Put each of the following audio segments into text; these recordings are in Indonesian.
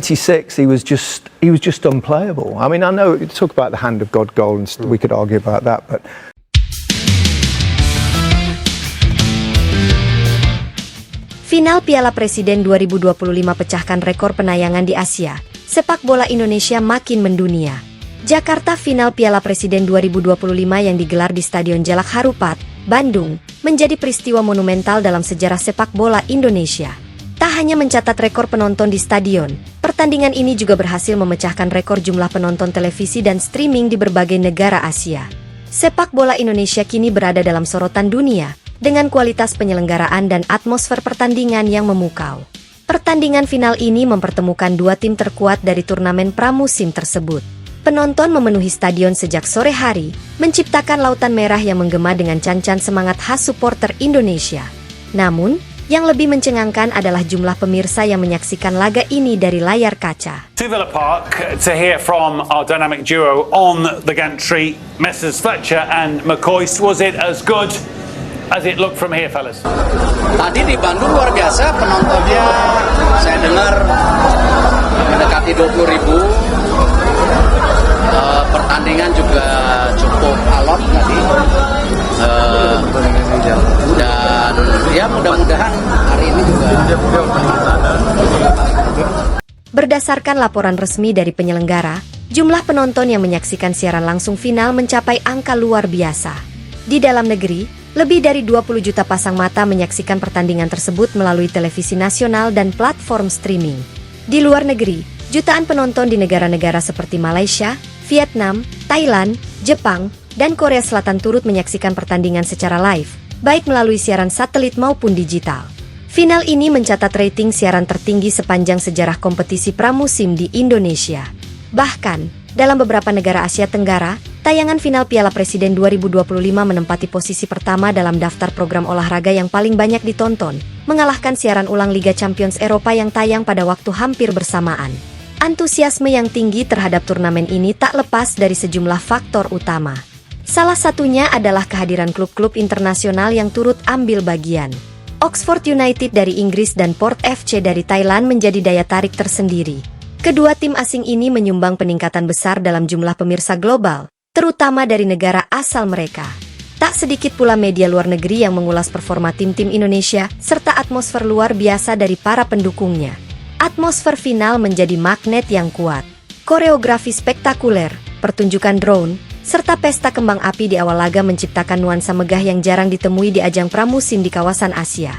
96, he was just unplayable. I mean, I know you talk about the hand of God goal, and we could argue about that, but. Final Piala Presiden 2025 pecahkan rekor penayangan di Asia. Sepak bola Indonesia makin mendunia. Jakarta Final Piala Presiden 2025 yang digelar di Stadion Jalak Harupat, Bandung, menjadi peristiwa monumental dalam sejarah sepak bola Indonesia. Tak hanya mencatat rekor penonton di stadion, pertandingan ini juga berhasil memecahkan rekor jumlah penonton televisi dan streaming di berbagai negara Asia. Sepak bola Indonesia kini berada dalam sorotan dunia, dengan kualitas penyelenggaraan dan atmosfer pertandingan yang memukau. Pertandingan final ini mempertemukan dua tim terkuat dari turnamen pramusim tersebut. Penonton memenuhi stadion sejak sore hari, menciptakan lautan merah yang menggema dengan cancan semangat khas supporter Indonesia. Namun, yang lebih mencengangkan adalah jumlah pemirsa yang menyaksikan laga ini dari layar kaca. To Villa Park to hear from our dynamic duo on the gantry, Messrs Fletcher and McCoist. Was it as good as it looked from here, fellas? Tadi di Bandung luar biasa, penontonnya saya dengar mendekati 20.000. Pertandingan juga cukup alot tadi. Dan ya mudah-mudahan hari ini juga. Berdasarkan laporan resmi dari penyelenggara, jumlah penonton yang menyaksikan siaran langsung final mencapai angka luar biasa. Di dalam negeri, lebih dari 20 juta pasang mata menyaksikan pertandingan tersebut melalui televisi nasional dan platform streaming. Di luar negeri, jutaan penonton di negara-negara seperti Malaysia, Vietnam, Thailand, Jepang, dan Korea Selatan turut menyaksikan pertandingan secara live, baik melalui siaran satelit maupun digital. Final ini mencatat rating siaran tertinggi sepanjang sejarah kompetisi pramusim di Indonesia. Bahkan, dalam beberapa negara Asia Tenggara, tayangan final Piala Presiden 2025 menempati posisi pertama dalam daftar program olahraga yang paling banyak ditonton, mengalahkan siaran ulang Liga Champions Eropa yang tayang pada waktu hampir bersamaan. Antusiasme yang tinggi terhadap turnamen ini tak lepas dari sejumlah faktor utama. Salah satunya adalah kehadiran klub-klub internasional yang turut ambil bagian. Oxford United dari Inggris dan Port FC dari Thailand menjadi daya tarik tersendiri. Kedua tim asing ini menyumbang peningkatan besar dalam jumlah pemirsa global, terutama dari negara asal mereka. Tak sedikit pula media luar negeri yang mengulas performa tim-tim Indonesia serta atmosfer luar biasa dari para pendukungnya. Atmosfer final menjadi magnet yang kuat. Koreografi spektakuler, pertunjukan drone, serta pesta kembang api di awal laga menciptakan nuansa megah yang jarang ditemui di ajang pramusim di kawasan Asia.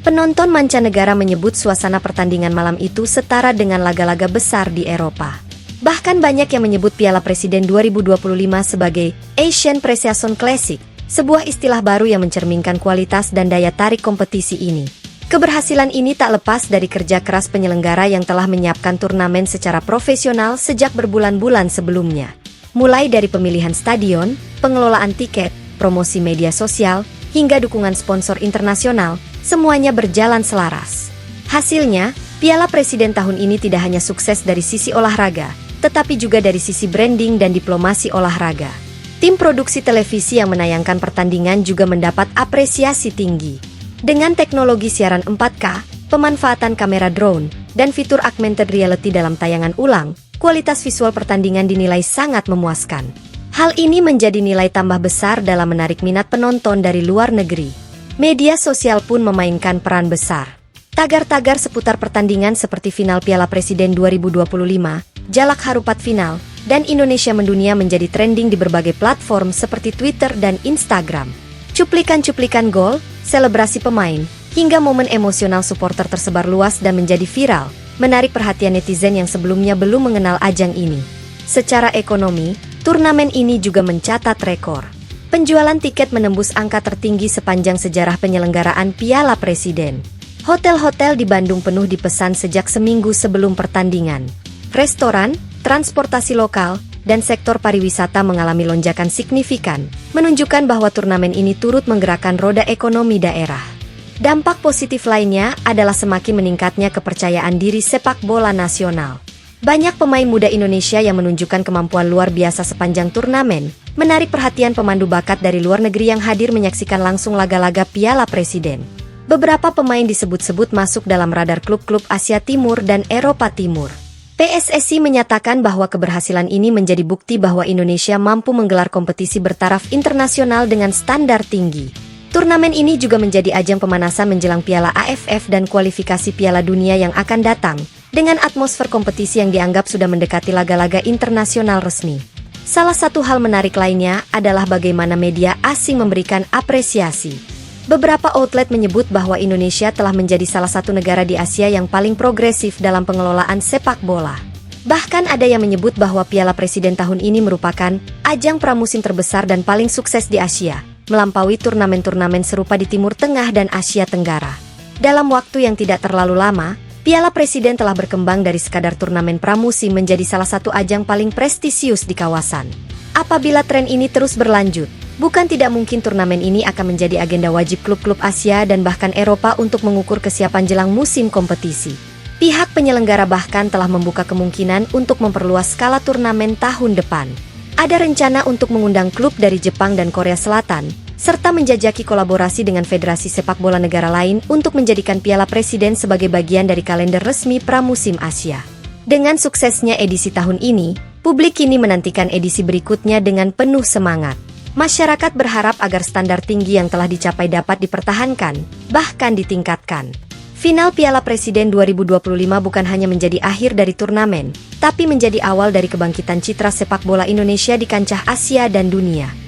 Penonton mancanegara menyebut suasana pertandingan malam itu setara dengan laga-laga besar di Eropa. Bahkan banyak yang menyebut Piala Presiden 2025 sebagai Asian Pre-Season Classic, sebuah istilah baru yang mencerminkan kualitas dan daya tarik kompetisi ini. Keberhasilan ini tak lepas dari kerja keras penyelenggara yang telah menyiapkan turnamen secara profesional sejak berbulan-bulan sebelumnya. Mulai dari pemilihan stadion, pengelolaan tiket, promosi media sosial, hingga dukungan sponsor internasional, semuanya berjalan selaras. Hasilnya, Piala Presiden tahun ini tidak hanya sukses dari sisi olahraga, tetapi juga dari sisi branding dan diplomasi olahraga. Tim produksi televisi yang menayangkan pertandingan juga mendapat apresiasi tinggi. Dengan teknologi siaran 4K, pemanfaatan kamera drone, dan fitur augmented reality dalam tayangan ulang, kualitas visual pertandingan dinilai sangat memuaskan. Hal ini menjadi nilai tambah besar dalam menarik minat penonton dari luar negeri. Media sosial pun memainkan peran besar. Tagar-tagar seputar pertandingan seperti final Piala Presiden 2025, Jalak Harupat Final, dan Indonesia Mendunia menjadi trending di berbagai platform seperti Twitter dan Instagram. Cuplikan-cuplikan gol, selebrasi pemain, hingga momen emosional supporter tersebar luas dan menjadi viral, menarik perhatian netizen yang sebelumnya belum mengenal ajang ini. Secara ekonomi, turnamen ini juga mencatat rekor. Penjualan tiket menembus angka tertinggi sepanjang sejarah penyelenggaraan Piala Presiden. Hotel-hotel di Bandung penuh dipesan sejak seminggu sebelum pertandingan. Restoran, transportasi lokal, dan sektor pariwisata mengalami lonjakan signifikan, menunjukkan bahwa turnamen ini turut menggerakkan roda ekonomi daerah. Dampak positif lainnya adalah semakin meningkatnya kepercayaan diri sepak bola nasional. Banyak pemain muda Indonesia yang menunjukkan kemampuan luar biasa sepanjang turnamen, menarik perhatian pemandu bakat dari luar negeri yang hadir menyaksikan langsung laga-laga Piala Presiden. Beberapa pemain disebut-sebut masuk dalam radar klub-klub Asia Timur dan Eropa Timur. PSSI menyatakan bahwa keberhasilan ini menjadi bukti bahwa Indonesia mampu menggelar kompetisi bertaraf internasional dengan standar tinggi. Turnamen ini juga menjadi ajang pemanasan menjelang Piala AFF dan kualifikasi Piala Dunia yang akan datang, dengan atmosfer kompetisi yang dianggap sudah mendekati laga-laga internasional resmi. Salah satu hal menarik lainnya adalah bagaimana media asing memberikan apresiasi. Beberapa outlet menyebut bahwa Indonesia telah menjadi salah satu negara di Asia yang paling progresif dalam pengelolaan sepak bola. Bahkan ada yang menyebut bahwa Piala Presiden tahun ini merupakan ajang pramusim terbesar dan paling sukses di Asia, melampaui turnamen-turnamen serupa di Timur Tengah dan Asia Tenggara. Dalam waktu yang tidak terlalu lama, Piala Presiden telah berkembang dari sekadar turnamen pramusim menjadi salah satu ajang paling prestisius di kawasan. Apabila tren ini terus berlanjut, bukan tidak mungkin turnamen ini akan menjadi agenda wajib klub-klub Asia dan bahkan Eropa untuk mengukur kesiapan jelang musim kompetisi. Pihak penyelenggara bahkan telah membuka kemungkinan untuk memperluas skala turnamen tahun depan. Ada rencana untuk mengundang klub dari Jepang dan Korea Selatan, serta menjajaki kolaborasi dengan federasi sepak bola negara lain untuk menjadikan Piala Presiden sebagai bagian dari kalender resmi pramusim Asia. Dengan suksesnya edisi tahun ini, publik kini menantikan edisi berikutnya dengan penuh semangat. Masyarakat berharap agar standar tinggi yang telah dicapai dapat dipertahankan, bahkan ditingkatkan. Final Piala Presiden 2025 bukan hanya menjadi akhir dari turnamen, tapi menjadi awal dari kebangkitan citra sepak bola Indonesia di kancah Asia dan dunia.